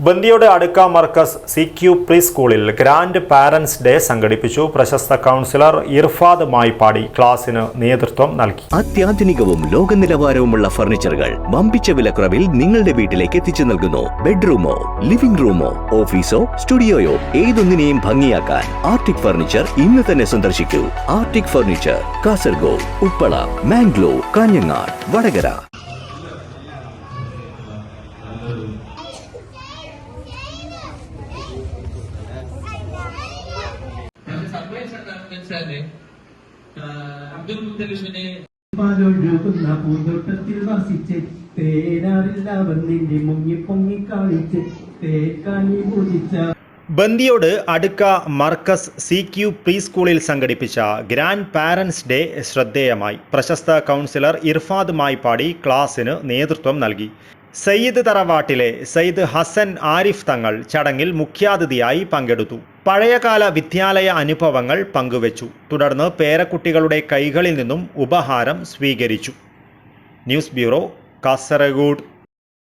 ബന്ദിയോട് അടുക്ക Markaz CQ pre സ്കൂളിൽ grand parents day സംഘടിപ്പിച്ചു. പ്രശസ്ത കൗൺസിലർ ഇർഫാദ് മായിപ്പാടി ക്ലാസിന് നേതൃത്വം നൽകി. അത്യാധുനികവും ലോക നിലവാരവുമുള്ള ഫർണിച്ചറുകൾ വമ്പിച്ച വിലക്കുറവിൽ നിങ്ങളുടെ വീട്ടിലേക്ക് എത്തിച്ചു നൽകുന്നു. ബെഡ്റൂമോ, ലിവിംഗ് റൂമോ, ഓഫീസോ, സ്റ്റുഡിയോയോ ഏതൊന്നിനെയും ഭംഗിയാക്കാൻ ആർട്ടിക് ഫർണിച്ചർ ഇന്ന് തന്നെ സന്ദർശിക്കൂ. Arctic furniture, Kasaragod, Uppala, Mangalore, Kanhangad, Vadakara. പൂന്തോട്ടത്തിൽ വസിച്ച് തേനാറില്ല വന്നിന്റെ മുങ്ങി പൊങ്ങി കാണിച്ച് തേക്കാനി പൂജിച്ച ബന്ദിയോട് അടുക്ക മർക്കസ് CQ പ്രീ സ്കൂളിൽ സംഘടിപ്പിച്ച ഗ്രാൻഡ് പാരന്റ്സ് ഡേ ശ്രദ്ധേയമായി. പ്രശസ്ത കൗൺസിലർ ഇർഫാദ് മായിപ്പാടി ക്ലാസിന് നേതൃത്വം നൽകി. സയ്യിദ് തറവാട്ടിലെ സയ്യിദ് ഹസൻ ആരിഫ് തങ്ങൾ ചടങ്ങിൽ മുഖ്യാതിഥിയായി പങ്കെടുത്തു. പഴയകാല വിദ്യാലയ അനുഭവങ്ങൾ പങ്കുവച്ചു. തുടർന്ന് പേരക്കുട്ടികളുടെ കൈകളിൽ നിന്നും ഉപഹാരം സ്വീകരിച്ചു. News bureau, Kasaragod.